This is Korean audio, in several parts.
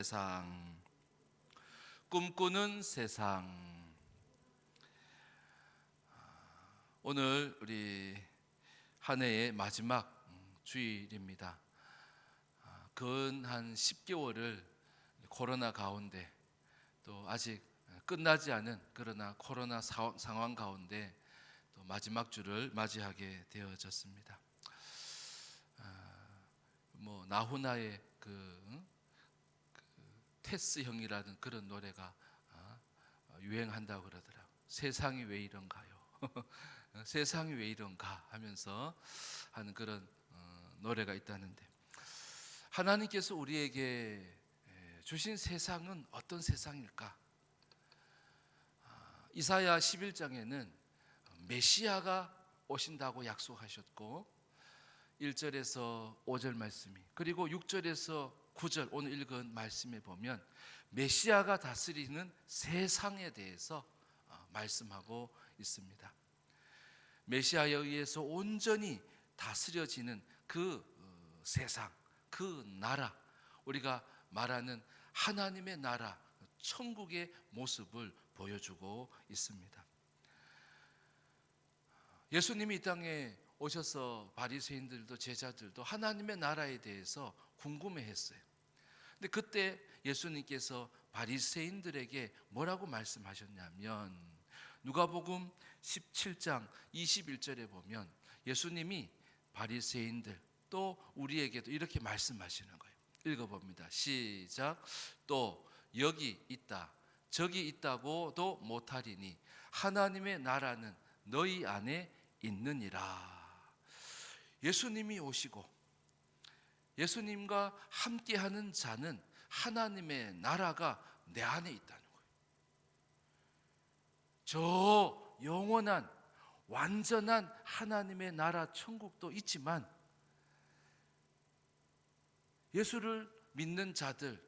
세상, 꿈꾸는 세상. 오늘 우리 한 해의 마지막 주일입니다. 근 한 10개월을 코로나 가운데, 또 아직 끝나지 않은 그러나 코로나 상황 가운데 또 마지막 주를 맞이하게 되어졌습니다. 나훈아의 테스 형이라는 그런 노래가 유행한다고 그러더라고요. 세상이 왜 이런가요? 세상이 왜 이런가 하면서 하는 그런 노래가 있다는데, 하나님께서 우리에게 주신 세상은 어떤 세상일까? 이사야 11장에는 메시아가 오신다고 약속하셨고, 1절에서 5절 말씀이, 그리고 6절에서 9절 오늘 읽은 말씀에 보면 메시아가 다스리는 세상에 대해서 말씀하고 있습니다. 메시아에 의해서 온전히 다스려지는 그 세상, 그 나라, 우리가 말하는 하나님의 나라, 천국의 모습을 보여주고 있습니다. 예수님이 이 땅에 오셔서 바리새인들도 제자들도 하나님의 나라에 대해서 궁금해했어요. 근데 그때 예수님께서 바리새인들에게 뭐라고 말씀하셨냐면, 누가복음 17장 21절에 보면 예수님이 바리새인들 또 우리에게도 이렇게 말씀하시는 거예요. 읽어봅니다. 시작. 또 여기 있다 저기 있다고도 못하리니 하나님의 나라는 너희 안에 있느니라. 예수님이 오시고 예수님과 함께하는 자는 하나님의 나라가 내 안에 있다는 거예요. 저 영원한 완전한 하나님의 나라 천국도 있지만, 예수를 믿는 자들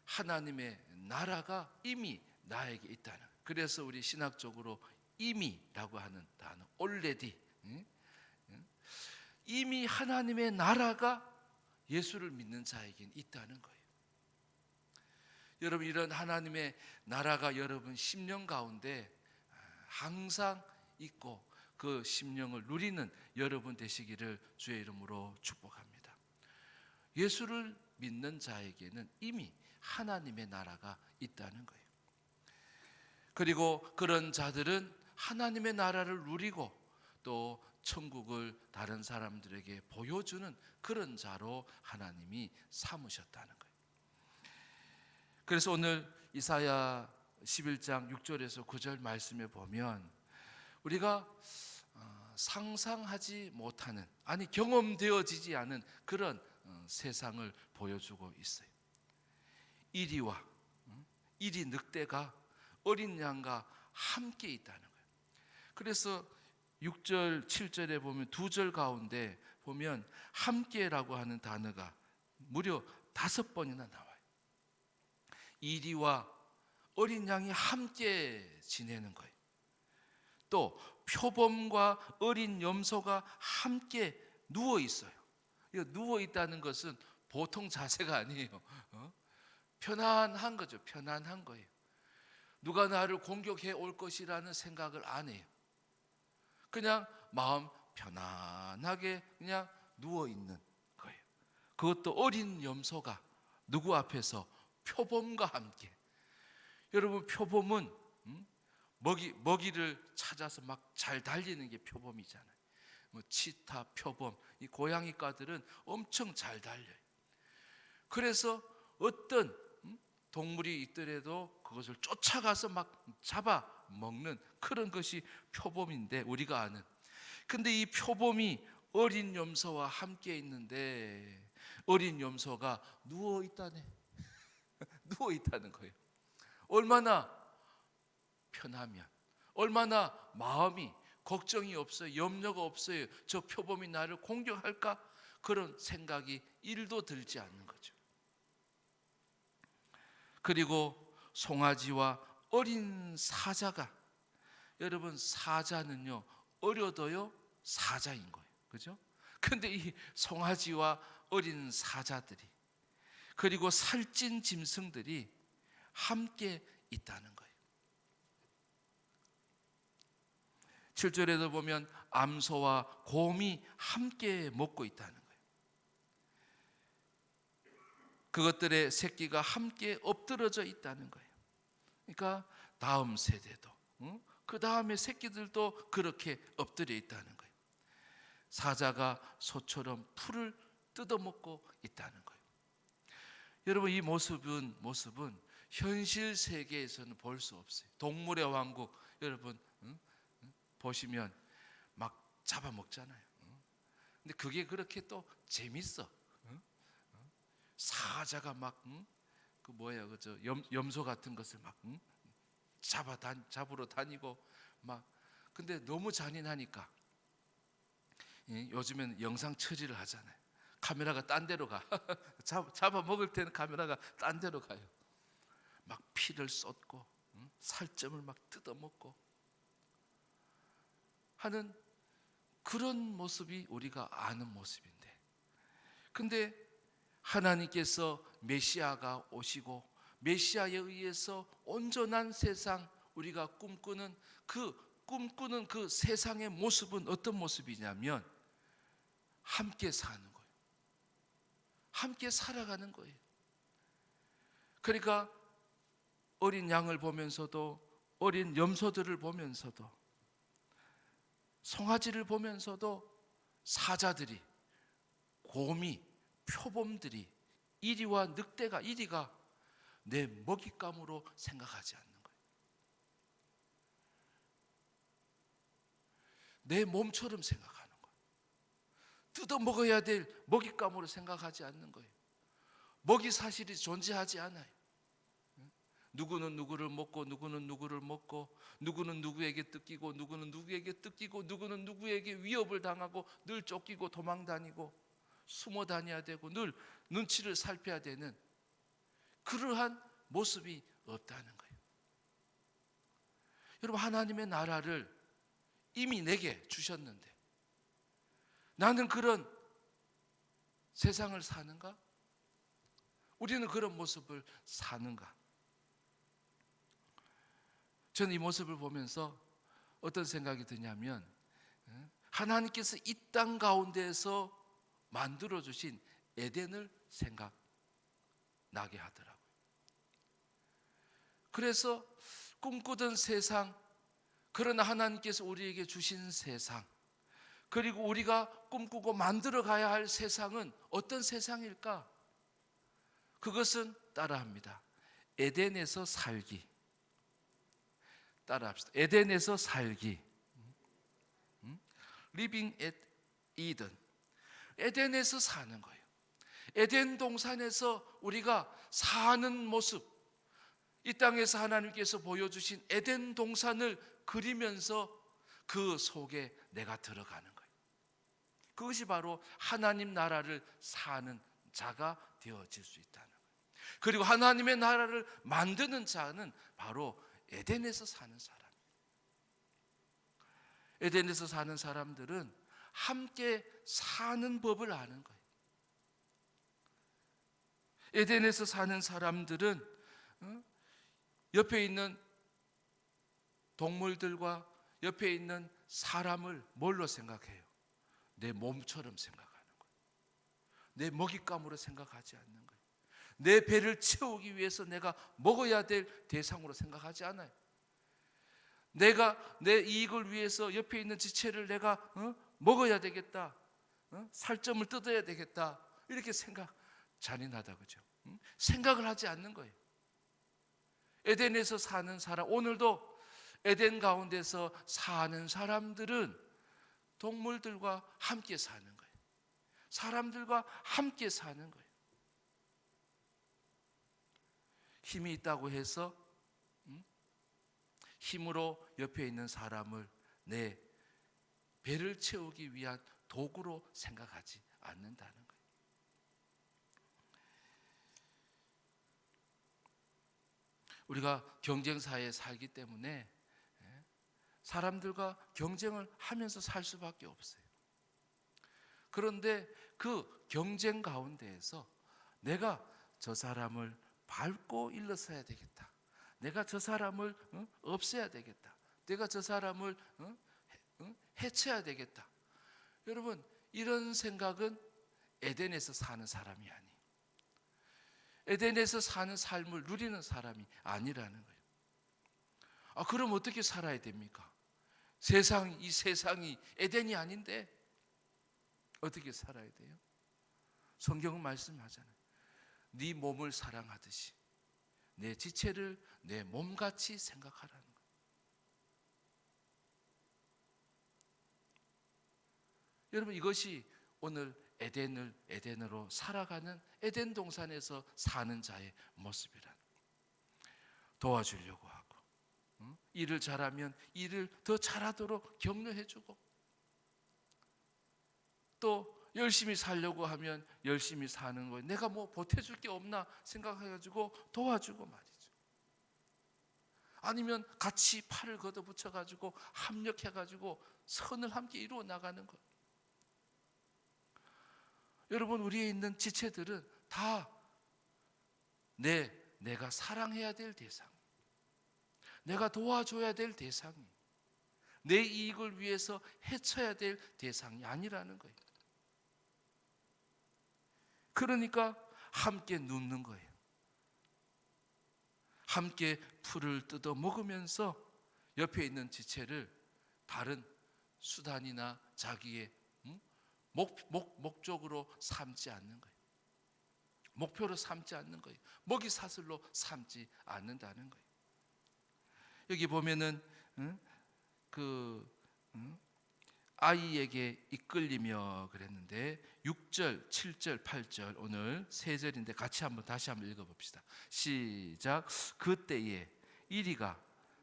하나님의 나라가 이미 나에게 있다는 거예요. 그래서 우리 신학적으로 이미라고 하는 단어, already, 이미 하나님의 나라가 예수를 믿는 자에겐 있다는 거예요. 여러분, 이런 하나님의 나라가 여러분 심령 가운데 항상 있고 그 심령을 누리는 여러분 되시기를 주의 이름으로 축복합니다. 예수를 믿는 자에게는 이미 하나님의 나라가 있다는 거예요. 그리고 그런 자들은 하나님의 나라를 누리고 또 천국을 다른 사람들에게 보여주는 그런 자로 하나님이 삼으셨다는 거예요. 그래서 오늘 이사야 11장 6절에서 9절 말씀에 보면 우리가 상상하지 못하는, 아니 경험되어지지 않은 그런 세상을 보여주고 있어요. 이리와 이리 늑대가 어린 양과 함께 있다는 거예요. 그래서 6절 7절에 보면 두 절 가운데 보면 함께라고 하는 단어가 무려 5번이나 나와요. 이리와 어린 양이 함께 지내는 거예요. 또 표범과 어린 염소가 함께 누워 있어요. 누워 있다는 것은 보통 자세가 아니에요. 편안한 거죠. 편안한 거예요. 누가 나를 공격해 올 것이라는 생각을 안 해요. 그냥 마음 편안하게 그냥 누워 있는 거예요. 그것도 어린 염소가 누구 앞에서? 표범과 함께. 여러분, 표범은 먹이를 찾아서 막 잘 달리는 게 표범이잖아요. 치타, 표범, 이 고양이과들은 엄청 잘 달려요. 그래서 어떤 동물이 있더라도 그것을 쫓아가서 막 잡아 먹는 그런 것이 표범인데, 우리가 아는. 근데 이 표범이 어린 염소와 함께 있는데 어린 염소가 누워 있다네. 누워 있다는 거예요. 얼마나 편하면, 얼마나 마음이 걱정이 없어요. 염려가 없어요. 저 표범이 나를 공격할까? 그런 생각이 1도 들지 않는 거죠. 그리고 송아지와 어린 사자가, 여러분 사자는요 어려도요 사자인 거예요. 그죠? 근데 이 송아지와 어린 사자들이, 그리고 살찐 짐승들이 함께 있다는 거예요. 7절에도 보면 암소와 곰이 함께 먹고 있다는 거예요. 그것들의 새끼가 함께 엎드러져 있다는 거예요. 그러니까 다음 세대도, 그 다음에 새끼들도 그렇게 엎드려 있다는 거예요. 사자가 소처럼 풀을 뜯어먹고 있다는 거예요. 여러분, 이 모습은 현실 세계에서는 볼 수 없어요. 동물의 왕국, 여러분 보시면 막 잡아먹잖아요. 근데 그게 그렇게 또 재밌어. 사자가 막 그 뭐야, 그저 염소 같은 것을 막 잡으러 다니고 막. 근데 너무 잔인하니까 요즘엔 영상 처리를 하잖아요. 카메라가 딴 데로 가. 잡아먹을 때는 카메라가 딴 데로 가요. 막 피를 쏟고 살점을 막 뜯어먹고 하는 그런 모습이 우리가 아는 모습인데, 근데 하나님께서 메시아가 오시고 메시아에 의해서 온전한 세상, 우리가 꿈꾸는 그 세상의 모습은 어떤 모습이냐면 함께 사는 거예요. 함께 살아가는 거예요. 그러니까 어린 양을 보면서도, 어린 염소들을 보면서도, 송아지를 보면서도 사자들이, 곰이, 표범들이, 이리와 늑대가, 이리가 내 먹잇감으로 생각하지 않는 거예요. 내 몸처럼 생각하는 거예요. 뜯어 먹어야 될 먹잇감으로 생각하지 않는 거예요. 먹이 사실이 존재하지 않아요. 누구는 누구를 먹고, 누구는 누구를 먹고, 누구는 누구에게 뜯기고, 누구는 누구에게 뜯기고, 누구는 누구에게 위협을 당하고, 늘 쫓기고 도망다니고 숨어 다녀야 되고 늘 눈치를 살펴야 되는 그러한 모습이 없다는 거예요. 여러분, 하나님의 나라를 이미 내게 주셨는데 나는 그런 세상을 사는가? 우리는 그런 모습을 사는가? 저는 이 모습을 보면서 어떤 생각이 드냐면, 하나님께서 이 땅 가운데에서 만들어주신 에덴을 생각나게 하더라고요. 그래서 꿈꾸던 세상, 그러나 하나님께서 우리에게 주신 세상, 그리고 우리가 꿈꾸고 만들어 가야 할 세상은 어떤 세상일까? 그것은 따라합니다. 에덴에서 살기. 따라합시다. 에덴에서 살기. Living at Eden. 에덴에서 사는 거예요. 에덴 동산에서 우리가 사는 모습, 이 땅에서 하나님께서 보여주신 에덴 동산을 그리면서 그 속에 내가 들어가는 거예요. 그것이 바로 하나님 나라를 사는 자가 되어질 수 있다는 거예요. 그리고 하나님의 나라를 만드는 자는 바로 에덴에서 사는 사람이에요. 에덴에서 사는 사람들은 함께 사는 법을 아는 거예요. 에덴에서 사는 사람들은 옆에 있는 동물들과 옆에 있는 사람을 뭘로 생각해요? 내 몸처럼 생각하는 거예요. 내 먹잇감으로 생각하지 않는 거예요. 내 배를 채우기 위해서 내가 먹어야 될 대상으로 생각하지 않아요. 내가 내 이익을 위해서 옆에 있는 지체를 내가 먹어야 되겠다, 살점을 뜯어야 되겠다, 이렇게 생각, 잔인하다, 그죠? 생각을 하지 않는 거예요. 에덴에서 사는 사람, 오늘도 에덴 가운데서 사는 사람들은 동물들과 함께 사는 거예요. 사람들과 함께 사는 거예요. 힘이 있다고 해서 힘으로 옆에 있는 사람을 내 배를 채우기 위한 도구로 생각하지 않는다는 거예요. 우리가 경쟁사회에 살기 때문에 사람들과 경쟁을 하면서 살 수밖에 없어요. 그런데 그 경쟁 가운데에서 내가 저 사람을 밟고 일러서야 되겠다. 내가 저 사람을 없애야 되겠다. 내가 저 사람을 해쳐야 되겠다. 여러분, 이런 생각은 에덴에서 사는 사람이 아니에요. 에덴에서 사는 삶을 누리는 사람이 아니라는 거예요. 그럼 어떻게 살아야 됩니까? 이 세상이 에덴이 아닌데 어떻게 살아야 돼요? 성경은 말씀하잖아요. 네 몸을 사랑하듯이 내 지체를 내 몸같이 생각하라는 거예요. 여러분, 이것이 오늘 에덴으로 살아가는 에덴 동산에서 사는 자의 모습이란, 도와주려고 하고, 일을 잘하면 일을 더 잘하도록 격려해주고, 또 열심히 살려고 하면 열심히 사는 거예요. 내가 뭐 보태줄 게 없나 생각해가지고 도와주고 말이죠. 아니면 같이 팔을 걷어붙여가지고 합력해가지고 선을 함께 이루어 나가는 것. 여러분, 우리에 있는 지체들은 다 내가 사랑해야 될 대상, 내가 도와줘야 될 대상이, 내 이익을 위해서 해쳐야 될 대상이 아니라는 거예요. 그러니까 함께 눕는 거예요. 함께 풀을 뜯어 먹으면서 옆에 있는 지체를 다른 수단이나 자기의 목적으로 삼지 않는 거예요. 목표로 삼지 않는 거예요. 먹이 사슬로 삼지 않는다는 거예요. 여기 보면은 아이에게 이끌리며 그랬는데 6절, 7절, 8절 오늘 세 절인데 다시 한번 읽어봅시다. 시작. 그때에 이리가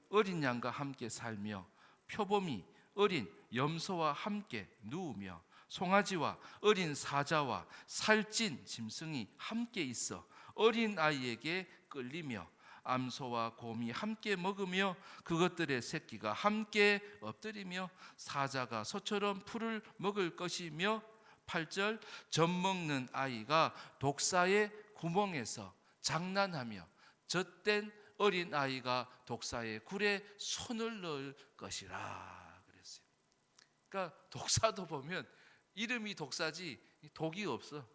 어린 양과 함께 살며 표범이 어린 염소와 함께 누우며 송아지와 어린 사자와 살찐 짐승이 함께 있어 어린 아이에게 끌리며 암소와 곰이 함께 먹으며 그것들의 새끼가 함께 엎드리며 사자가 소처럼 풀을 먹을 것이며 8절 젖먹는 아이가 독사의 구멍에서 장난하며 젖된 어린 아이가 독사의 굴에 손을 넣을 것이라 그랬어요. 그러니까 독사도 보면 이름이 독사지 독이 없어.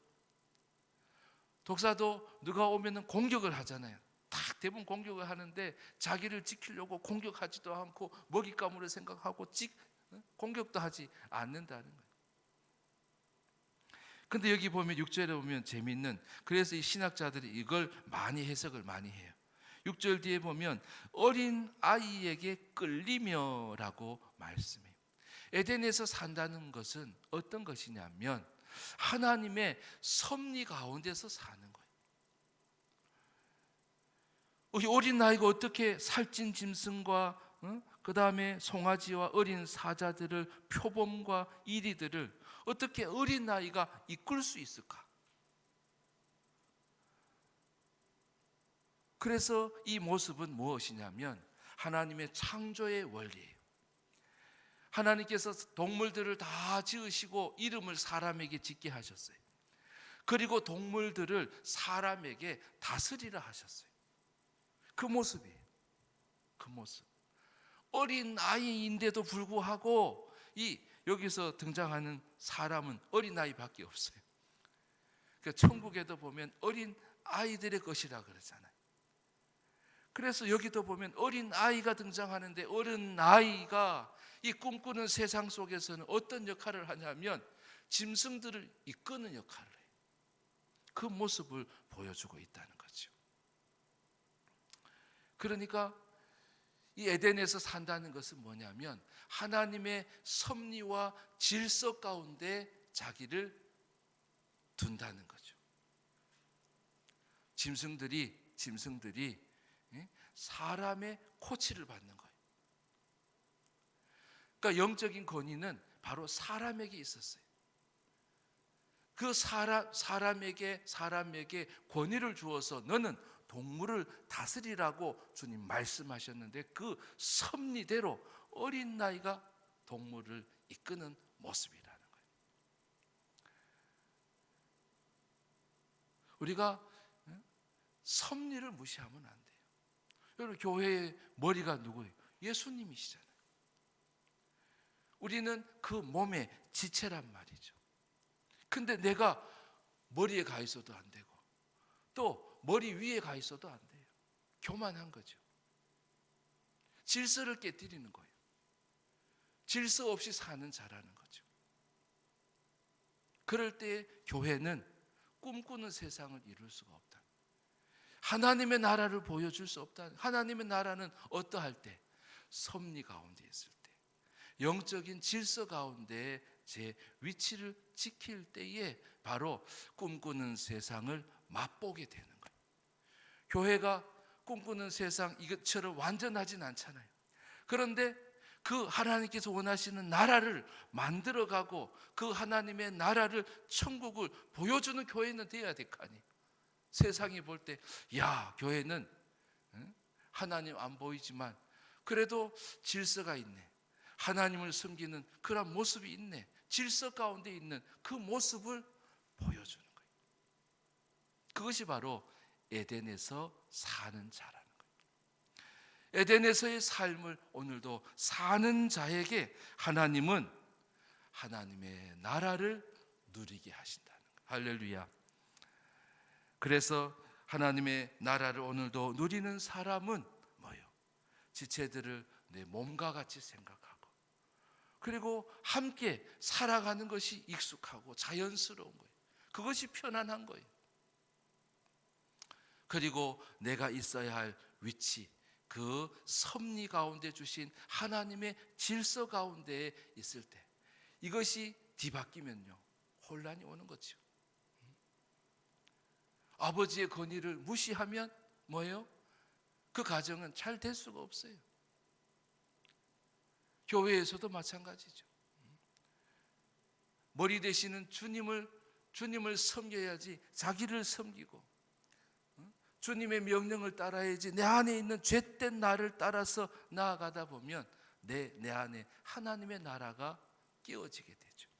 독사도 누가 오면은 공격을 하잖아요. 딱 대부분 공격을 하는데 자기를 지키려고 공격하지도 않고 먹잇감으로 생각하고 공격도 하지 않는다는 거예요. 근데 여기 보면 6절에 보면 재미있는, 그래서 이 신학자들이 이걸 많이 해석을 많이 해요. 6절 뒤에 보면 어린 아이에게 끌리며라고 말씀해요. 에덴에서 산다는 것은 어떤 것이냐면 하나님의 섭리 가운데서 사는 거예요. 우리 어린 아이가 어떻게 살찐 짐승과 그 다음에 송아지와 어린 사자들을, 표범과 이리들을 어떻게 어린 아이가 이끌 수 있을까? 그래서 이 모습은 무엇이냐면 하나님의 창조의 원리예요. 하나님께서 동물들을 다 지으시고 이름을 사람에게 짓게 하셨어요. 그리고 동물들을 사람에게 다스리라 하셨어요. 그 모습이에요. 그 모습. 어린 아이인데도 불구하고 여기서 등장하는 사람은 어린 아이밖에 없어요. 그러니까 천국에도 보면 어린 아이들의 것이라 그러잖아요. 그래서 여기도 보면 어린 아이가 등장하는데 어린 아이가 이 꿈꾸는 세상 속에서는 어떤 역할을 하냐면 짐승들을 이끄는 역할을 해요. 그 모습을 보여주고 있다는 거죠. 그러니까 이 에덴에서 산다는 것은 뭐냐면 하나님의 섭리와 질서 가운데 자기를 둔다는 거죠. 짐승들이 사람의 코치를 받는 거예요. 그러니까 영적인 권위는 바로 사람에게 있었어요. 그 사람에게 권위를 주어서 너는 동물을 다스리라고 주님 말씀하셨는데 그 섭리대로 어린 나이가 동물을 이끄는 모습이라는 거예요. 우리가 섭리를 무시하면 안 돼요. 여러분, 교회의 머리가 누구예요? 예수님이시잖아요. 우리는 그 몸의 지체란 말이죠. 근데 내가 머리에 가 있어도 안 되고 또 머리 위에 가 있어도 안 돼요. 교만한 거죠. 질서를 깨뜨리는 거예요. 질서 없이 사는 자라는 거죠. 그럴 때 교회는 꿈꾸는 세상을 이룰 수가 없다. 하나님의 나라를 보여줄 수 없다. 하나님의 나라는 어떠할 때? 섭리 가운데 있을 때, 영적인 질서 가운데 제 위치를 지킬 때에 바로 꿈꾸는 세상을 맛보게 되는 거예요. 교회가 꿈꾸는 세상 이것처럼 완전하진 않잖아요. 그런데 그 하나님께서 원하시는 나라를 만들어가고 그 하나님의 나라를, 천국을 보여주는 교회는 되어야 될 거 아니에요. 세상이 볼 때 야, 교회는 하나님 안 보이지만 그래도 질서가 있네, 하나님을 섬기는 그런 모습이 있네, 질서 가운데 있는 그 모습을 보여주는 거예요. 그것이 바로 에덴에서 사는 자라는 거예요. 에덴에서의 삶을 오늘도 사는 자에게 하나님은 하나님의 나라를 누리게 하신다는 거예요. 할렐루야. 그래서 하나님의 나라를 오늘도 누리는 사람은 뭐예요? 지체들을 내 몸과 같이 생각하고, 그리고 함께 살아가는 것이 익숙하고 자연스러운 거예요. 그것이 편안한 거예요. 그리고 내가 있어야 할 위치, 그 섭리 가운데 주신 하나님의 질서 가운데 있을 때 이것이 뒤바뀌면요, 혼란이 오는 거죠. 아버지의 건의를 무시하면 뭐예요? 그 가정은 잘 될 수가 없어요. 교회에서도 마찬가지죠. 머리 되시는 주님을 섬겨야지 자기를 섬기고, 주님의 명령을 따라야지 내 안에 있는 죄된 나를 따라서 나아가다 보면 내 안에 하나님의 나라가 깨어지게 되죠.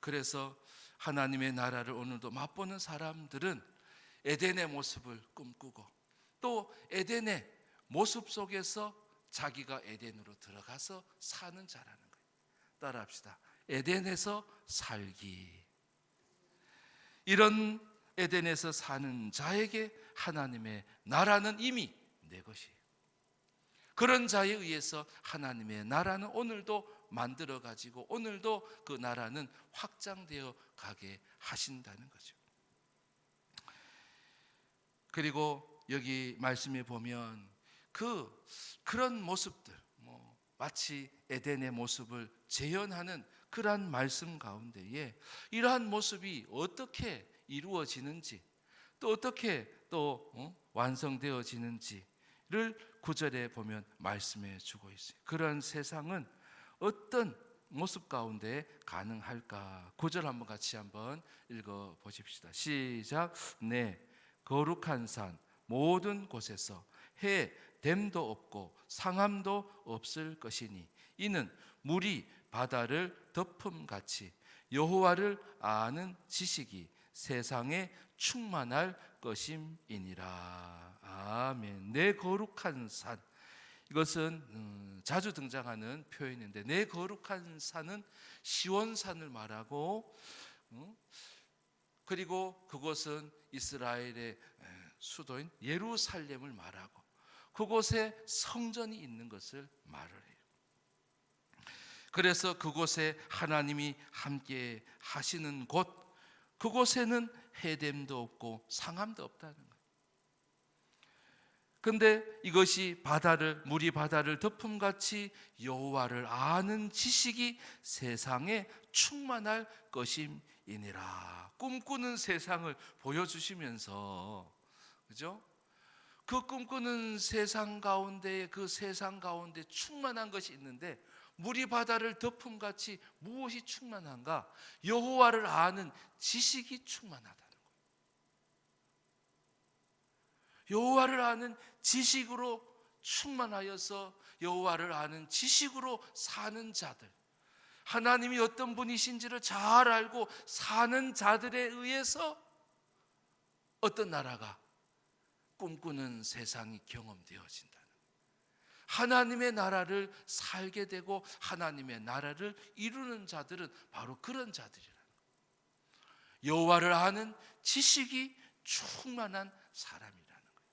그래서 하나님의 나라를 오늘도 맛보는 사람들은 에덴의 모습을 꿈꾸고, 또 에덴의 모습 속에서 자기가 에덴으로 들어가서 사는 자라는 거예요. 따라합시다. 에덴에서 살기. 이런 에덴에서 사는 자에게 하나님의 나라는 이미 내 것이에요. 그런 자에 의해서 하나님의 나라는 오늘도 만들어 가지고 오늘도 그 나라는 확장되어 가게 하신다는 거죠. 그리고 여기 말씀에 보면 그런 모습들, 마치 에덴의 모습을 재현하는 그러한 말씀 가운데에 이러한 모습이 어떻게 이루어지는지, 또 어떻게 완성되어지는지를 9절에 보면 말씀해 주고 있어요. 그런 세상은 어떤 모습 가운데 가능할까? 9절 한번 같이 한번 읽어 보십시다. 시작. 네, 거룩한 산 모든 곳에서 해 댐도 없고 상함도 없을 것이니 이는 물이 바다를 덮음같이 여호와를 아는 지식이 세상에 충만할 것임이니라. 아멘. 내 거룩한 산, 이것은 자주 등장하는 표현인데, 내 거룩한 산은 시온산을 말하고, 그리고 그곳은 이스라엘의 수도인 예루살렘을 말하고 그곳에 성전이 있는 것을 말을 해요. 그래서 그곳에 하나님이 함께 하시는 곳, 그곳에는 해됨도 없고 상함도 없다는 거예요. 근데 이것이 물이 바다를 덮음같이 여호와를 아는 지식이 세상에 충만할 것임이니라. 꿈꾸는 세상을 보여주시면서, 그죠? 그 꿈꾸는 세상 가운데, 그 세상 가운데 충만한 것이 있는데, 물이 바다를 덮음같이 무엇이 충만한가? 여호와를 아는 지식이 충만하다는 거예요. 여호와를 아는 지식으로 충만하여서 여호와를 아는 지식으로 사는 자들, 하나님이 어떤 분이신지를 잘 알고 사는 자들에 의해서 어떤 나라가 꿈꾸는 세상이 경험되어진다는 거예요. 하나님의 나라를 살게 되고 하나님의 나라를 이루는 자들은 바로 그런 자들이라는 거예요. 여호와를 아는 지식이 충만한 사람이라는 거예요.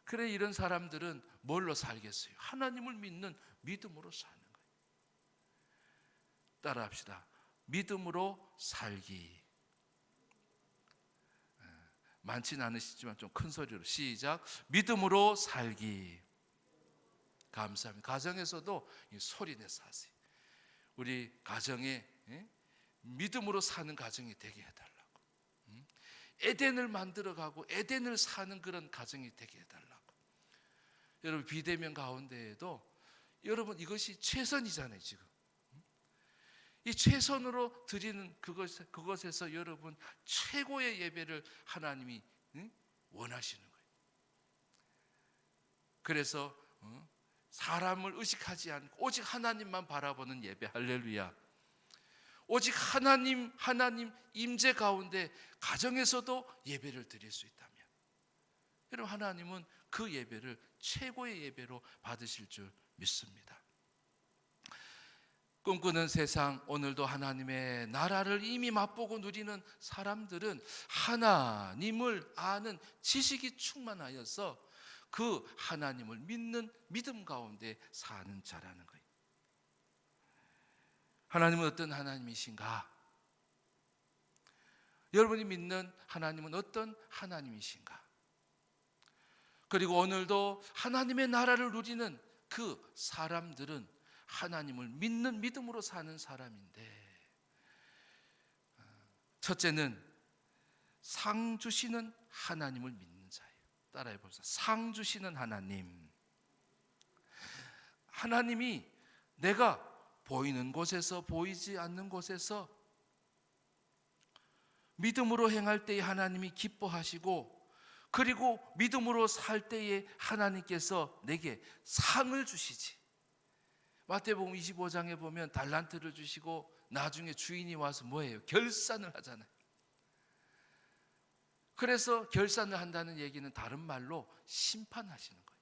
그래, 이런 사람들은 뭘로 살겠어요? 하나님을 믿는 믿음으로 사는 거예요. 따라합시다. 믿음으로 살기. 많지는 않으시지만 좀 큰 소리로 시작. 믿음으로 살기. 감사합니다. 가정에서도 소리 내서 하세요. 우리 가정에 믿음으로 사는 가정이 되게 해달라고. 에덴을 만들어가고 에덴을 사는 그런 가정이 되게 해달라고. 여러분, 비대면 가운데에도 여러분 이것이 최선이잖아요. 지금 이 최선으로 드리는 그것에서 여러분 최고의 예배를 하나님이 원하시는 거예요. 그래서 사람을 의식하지 않고 오직 하나님만 바라보는 예배. 할렐루야. 오직 하나님 임재 가운데 가정에서도 예배를 드릴 수 있다면, 여러분, 하나님은 그 예배를 최고의 예배로 받으실 줄 믿습니다. 꿈꾸는 세상, 오늘도 하나님의 나라를 이미 맛보고 누리는 사람들은 하나님을 아는 지식이 충만하여서 그 하나님을 믿는 믿음 가운데 사는 자라는 거예요. 하나님은 어떤 하나님이신가? 여러분이 믿는 하나님은 어떤 하나님이신가? 그리고 오늘도 하나님의 나라를 누리는 그 사람들은 하나님을 믿는 믿음으로 사는 사람인데, 첫째는 상 주시는 하나님을 믿는 자예요. 따라해 보세요. 상 주시는 하나님. 하나님이 내가 보이는 곳에서 보이지 않는 곳에서 믿음으로 행할 때에 하나님이 기뻐하시고, 그리고 믿음으로 살 때에 하나님께서 내게 상을 주시지. 마태복음 25장에 보면 달란트를 주시고 나중에 주인이 와서 뭐예요? 결산을 하잖아요. 그래서 결산을 한다는 얘기는 다른 말로 심판하시는 거예요.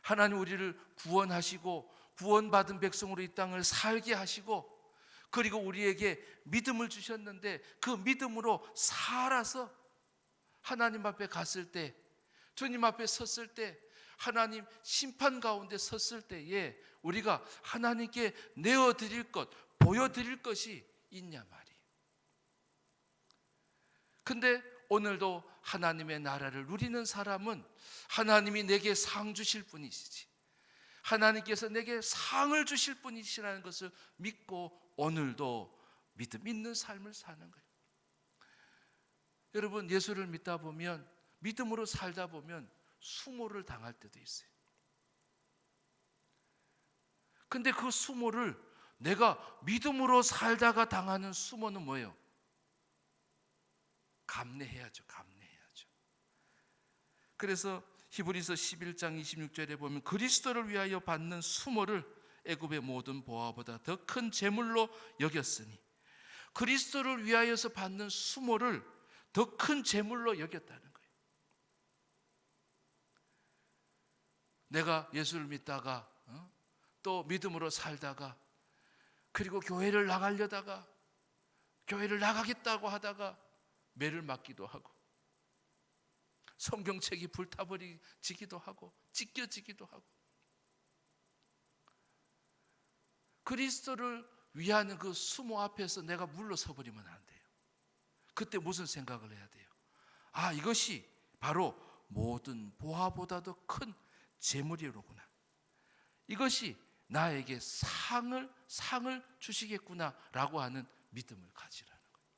하나님 우리를 구원하시고 구원받은 백성으로 이 땅을 살게 하시고, 그리고 우리에게 믿음을 주셨는데 그 믿음으로 살아서 하나님 앞에 갔을 때, 주님 앞에 섰을 때, 하나님 심판 가운데 섰을 때에 우리가 하나님께 내어드릴 것, 보여드릴 것이 있냐 말이에요. 근데 오늘도 하나님의 나라를 누리는 사람은 하나님이 내게 상 주실 분이시지, 하나님께서 내게 상을 주실 분이시라는 것을 믿고 오늘도 믿음 있는 삶을 사는 거예요. 여러분, 예수를 믿다 보면, 믿음으로 살다 보면 수모를 당할 때도 있어요. 근데 그 수모를, 내가 믿음으로 살다가 당하는 수모는 뭐예요? 감내해야죠. 감내해야죠. 그래서 히브리서 11장 26절에 보면 그리스도를 위하여 받는 수모를 애굽의 모든 보화보다 더 큰 재물로 여겼으니, 그리스도를 위하여서 받는 수모를 더 큰 재물로 여겼다는 거예요. 내가 예수를 믿다가 또 믿음으로 살다가, 그리고 교회를 나가려다가, 교회를 나가겠다고 하다가 매를 맞기도 하고, 성경책이 불타버리지기도 하고, 찢겨지기도 하고, 그리스도를 위하는 그 수모 앞에서 내가 물러서 버리면 안 돼요. 그때 무슨 생각을 해야 돼요? 아, 이것이 바로 모든 보화보다도 큰 재물이로구나. 이것이 나에게 상을 주시겠구나라고 하는 믿음을 가지라는 거예요.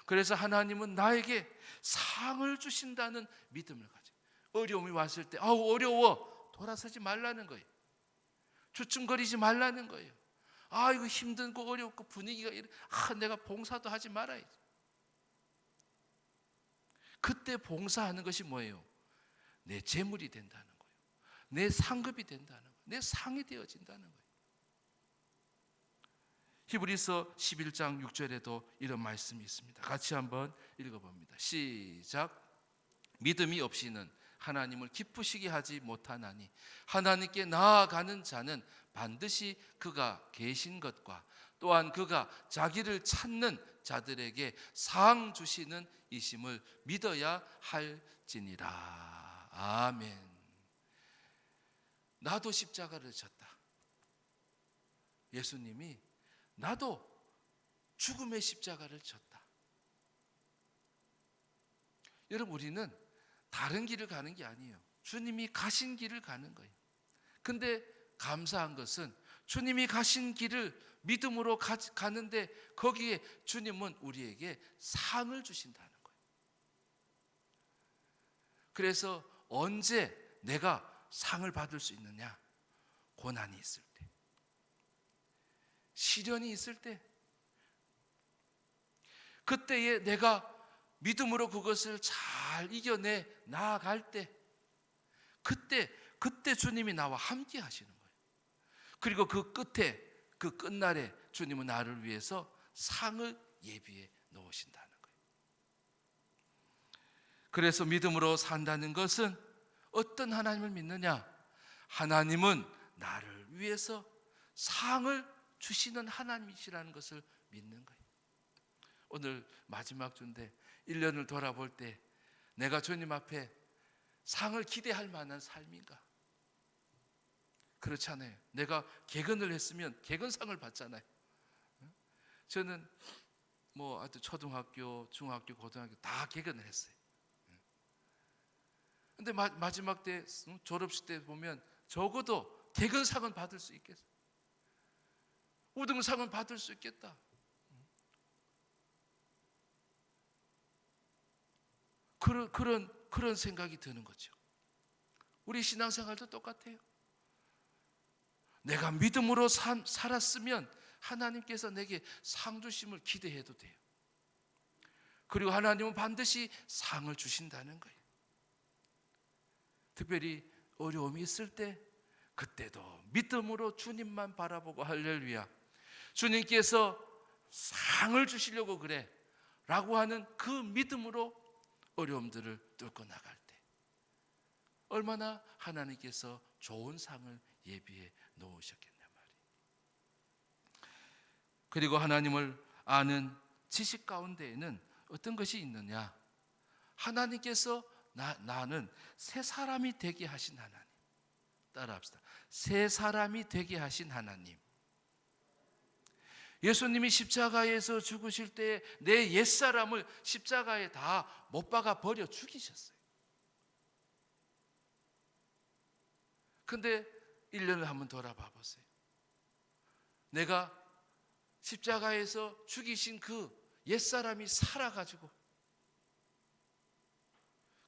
그래서 하나님은 나에게 상을 주신다는 믿음을 가져. 어려움이 왔을 때 아우 어려워, 돌아서지 말라는 거예요. 주춤거리지 말라는 거예요. 아, 이거 힘들고 어렵고 분위기가 이래, 내가 봉사도 하지 말아야지. 그때 봉사하는 것이 뭐예요? 내 재물이 된다는 거예요. 내 상급이 된다는 거예요. 내 상이 되어진다는 거예요. 히브리서 11장 6절에도 이런 말씀이 있습니다. 같이 한번 읽어봅니다. 시작. 믿음이 없이는 하나님을 기쁘시게 하지 못하나니 하나님께 나아가는 자는 반드시 그가 계신 것과 또한 그가 자기를 찾는 자들에게 상 주시는 이심을 믿어야 할지니라. 아멘. 나도 십자가를 졌다. 예수님이 나도 죽음의 십자가를 졌다. 여러분, 우리는 다른 길을 가는 게 아니에요. 주님이 가신 길을 가는 거예요. 근데 감사한 것은 주님이 가신 길을 믿음으로 가는데 거기에 주님은 우리에게 상을 주신다는 거예요. 그래서 언제 내가 상을 받을 수 있느냐? 고난이 있을 때, 시련이 있을 때, 그때에 내가 믿음으로 그것을 잘 이겨내 나아갈 때, 그때 주님이 나와 함께 하시는 거예요. 그리고 그 끝에, 그 끝날에 주님은 나를 위해서 상을 예비해 놓으신다는 거예요. 그래서 믿음으로 산다는 것은 어떤 하나님을 믿느냐? 하나님은 나를 위해서 상을 주시는 하나님이시라는 것을 믿는 거예요. 오늘 마지막 주인데 1년을 돌아볼 때 내가 주님 앞에 상을 기대할 만한 삶인가? 그렇잖아요. 내가 개근을 했으면 개근상을 받잖아요. 저는 아주 초등학교, 중학교, 고등학교 다 개근을 했어요. 근데 마지막 때 졸업식 때 보면 적어도 개근상은 받을 수 있겠어. 우등상은 받을 수 있겠다. 그런 생각이 드는 거죠. 우리 신앙생활도 똑같아요. 내가 믿음으로 살았으면 하나님께서 내게 상 주심을 기대해도 돼요. 그리고 하나님은 반드시 상을 주신다는 거예요. 특별히 어려움이 있을 때, 그때도 믿음으로 주님만 바라보고 할렐루야. 주님께서 상을 주시려고 그래 라고 하는 그 믿음으로 어려움들을 뚫고 나갈 때 얼마나 하나님께서 좋은 상을 예비해 놓으셨겠냐 말이에요. 그리고 하나님을 아는 지식 가운데에는 어떤 것이 있느냐? 하나님께서 나는 새 사람이 되게 하신 하나님. 따라합시다. 새 사람이 되게 하신 하나님. 예수님이 십자가에서 죽으실 때 내 옛사람을 십자가에 다 못 박아 버려 죽이셨어요. 근데 1년을 한번 돌아봐 보세요. 내가 십자가에서 죽이신 그 옛사람이 살아가지고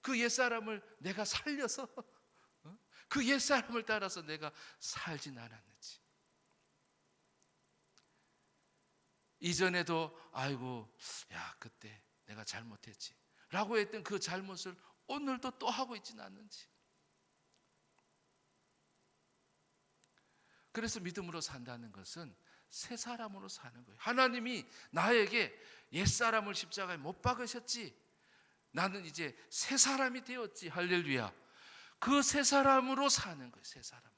그 옛사람을 내가 살려서 그 옛사람을 따라서 내가 살진 않았는지. 이전에도 아이고 야 그때 내가 잘못했지 라고 했던 그 잘못을 오늘도 또 하고 있지는 않는지. 그래서 믿음으로 산다는 것은 새 사람으로 사는 거예요. 하나님이 나에게 옛사람을 십자가에 못 박으셨지, 나는 이제 새 사람이 되었지. 할렐루야. 그 새 사람으로 사는 거예요. 새 사람으로.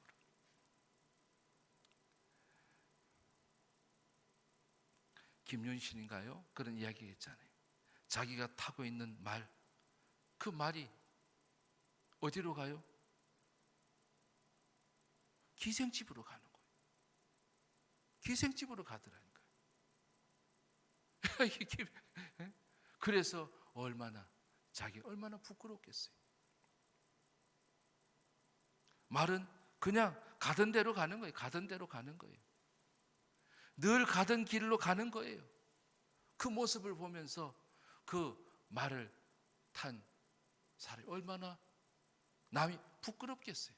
김윤신인가요? 그런 이야기 했잖아요. 자기가 타고 있는 말, 그 말이 어디로 가요? 기생집으로 가는 거예요. 기생집으로 가더라니까요. 그래서 자기 얼마나 부끄럽겠어요. 말은 그냥 가던 대로 가는 거예요. 가던 대로 가는 거예요. 늘 가던 길로 가는 거예요. 그 모습을 보면서 그 말을 탄 사람이 얼마나 남이 부끄럽겠어요.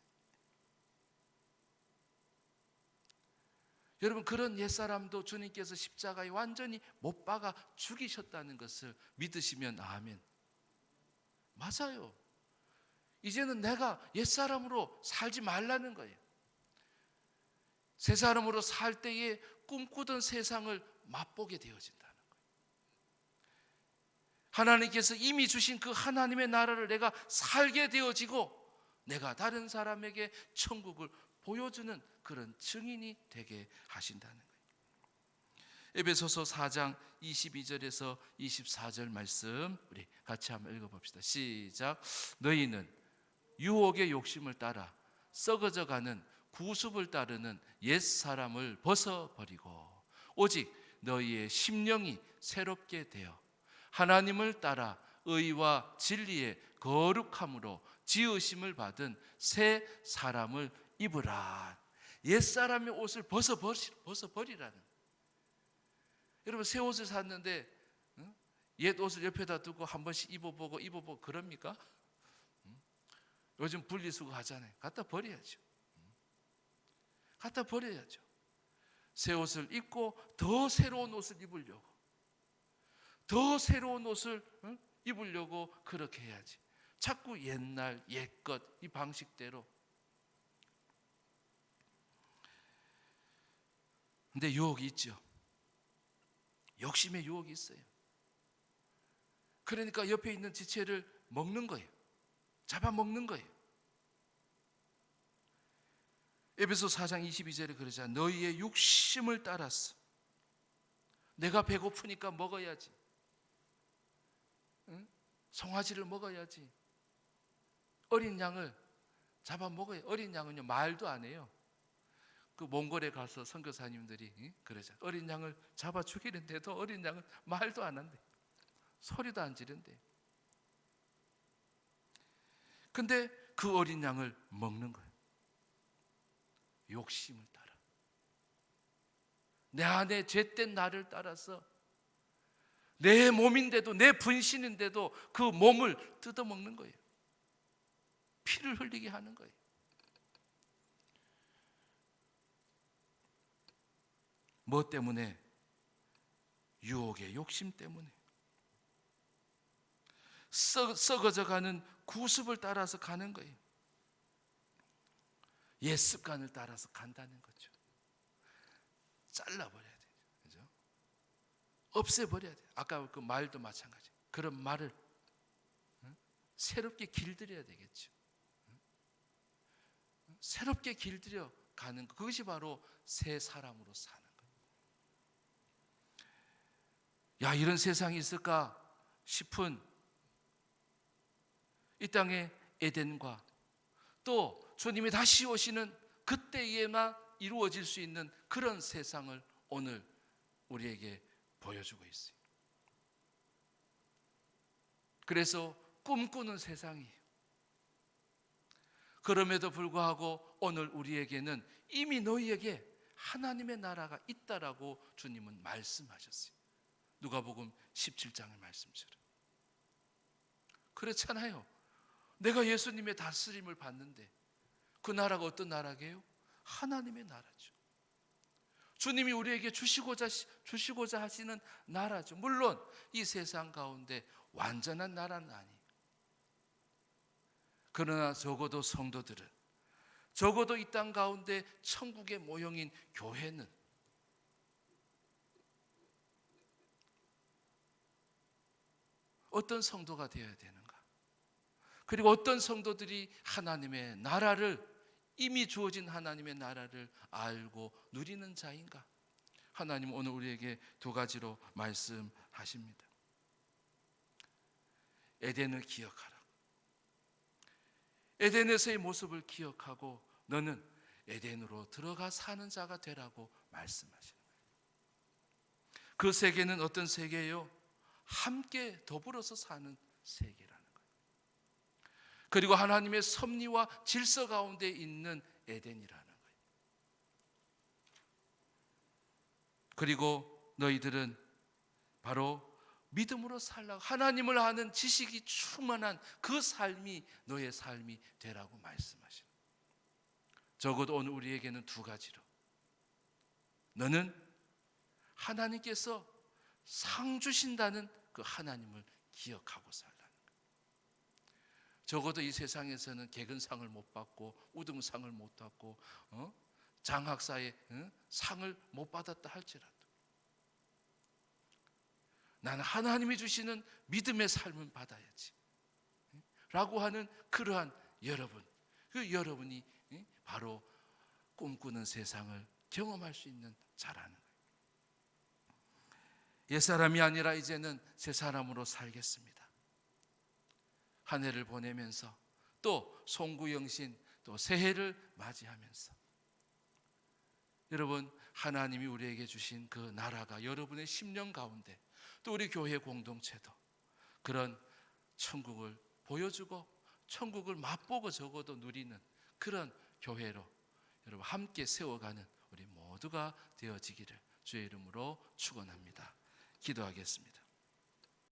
여러분, 그런 옛사람도 주님께서 십자가에 완전히 못 박아 죽이셨다는 것을 믿으시면 아멘. 맞아요. 이제는 내가 옛사람으로 살지 말라는 거예요. 새 사람으로 살 때에 꿈꾸던 세상을 맛보게 되어진다는 거예요. 하나님께서 이미 주신 그 하나님의 나라를 내가 살게 되어지고 내가 다른 사람에게 천국을 보여주는 그런 증인이 되게 하신다는 거예요. 에베소서 4장 22절에서 24절 말씀 우리 같이 한번 읽어봅시다. 시작. 너희는 유혹의 욕심을 따라 썩어져가는 구습을 따르는 옛사람을 벗어버리고 오직 너희의 심령이 새롭게 되어 하나님을 따라 의와 진리의 거룩함으로 지으심을 받은 새 사람을 입으라. 옛사람의 옷을 벗어버리라는. 여러분 새 옷을 샀는데 옛 옷을 옆에다 두고 한 번씩 입어보고 그럽니까? 요즘 분리수거 하잖아요. 갖다 버려야죠. 갖다 버려야죠. 새 옷을 입고 더 새로운 옷을 입으려고, 더 새로운 옷을 입으려고 그렇게 해야지. 자꾸 옛날 옛것 이 방식대로. 근데 유혹이 있죠. 욕심의 유혹이 있어요. 그러니까 옆에 있는 지체를 먹는 거예요. 잡아먹는 거예요. 에베소 4장 22절에 그러잖아요. 너희의 육심을 따랐어. 내가 배고프니까 먹어야지. 응? 송아지를 먹어야지. 어린 양을 잡아먹어요. 어린 양은요 말도 안 해요. 그 몽골에 가서 선교사님들이 그러잖아요. 어린 양을 잡아 죽이는데도 어린 양은 말도 안 한대. 소리도 안 지른대. 근데 그 어린 양을 먹는 거예요. 욕심을 따라. 내 안에 죄된 나를 따라서 내 몸인데도 내 분신인데도 그 몸을 뜯어먹는 거예요. 피를 흘리게 하는 거예요. 뭐 때문에? 유혹의 욕심 때문에. 썩어져가는 구습을 따라서 가는 거예요. 옛 습관을 따라서 간다는 거죠. 잘라버려야 돼요. 그죠? 없애버려야 돼요. 아까 그 말도 마찬가지. 그런 말을 새롭게 길들여야 되겠죠. 새롭게 길들여 가는 것. 그것이 바로 새 사람으로 사는 거예요. 야, 이런 세상이 있을까 싶은 이 땅의 에덴과 또 주님이 다시 오시는 그때에만 이루어질 수 있는 그런 세상을 오늘 우리에게 보여주고 있어요. 그래서 꿈꾸는 세상이에요. 그럼에도 불구하고 오늘 우리에게는 이미 너희에게 하나님의 나라가 있다라고 주님은 말씀하셨어요. 누가복음 17장의 말씀처럼. 그렇잖아요. 내가 예수님의 다스림을 받는데 그 나라가 어떤 나라게요? 하나님의 나라죠. 주님이 우리에게 주시고자 하시는 나라죠. 물론 이 세상 가운데 완전한 나라는 아니에요. 그러나 적어도 성도들은, 적어도 이 땅 가운데 천국의 모형인 교회는 어떤 성도가 되어야 되는가? 그리고 어떤 성도들이 하나님의 나라를, 이미 주어진 하나님의 나라를 알고 누리는 자인가? 하나님 오늘 우리에게 두 가지로 말씀하십니다. 에덴을 기억하라. 에덴에서의 모습을 기억하고 너는 에덴으로 들어가 사는 자가 되라고 말씀하시는 거예요. 그 세계는 어떤 세계예요? 함께 더불어서 사는 세계라는 거예요. 그리고 하나님의 섭리와 질서 가운데 있는 에덴이라는 거예요. 그리고 너희들은 바로 믿음으로 살라고, 하나님을 아는 지식이 충만한 그 삶이 너의 삶이 되라고 말씀하시는 거예요. 적어도 오늘 우리에게는 두 가지로, 너는 하나님께서 상 주신다는 그 하나님을 기억하고 살라는 거예요. 적어도 이 세상에서는 개근상을 못 받고 우등상을 못 받고 장학사의 상을 못 받았다 할지라도 나는 하나님이 주시는 믿음의 삶은 받아야지 라고 하는 그러한 여러분, 그 여러분이 바로 꿈꾸는 세상을 경험할 수 있는 자라는 거예요. 옛사람이 아니라 이제는 새 사람으로 살겠습니다. 한 해를 보내면서 또 송구영신 또 새해를 맞이하면서 여러분, 하나님이 우리에게 주신 그 나라가 여러분의 심령 가운데 또 우리 교회 공동체도 그런 천국을 보여주고 천국을 맛보고 적어도 누리는 그런 교회로 여러분 함께 세워가는 우리 모두가 되어지기를 주의 이름으로 축원합니다. 기도하겠습니다.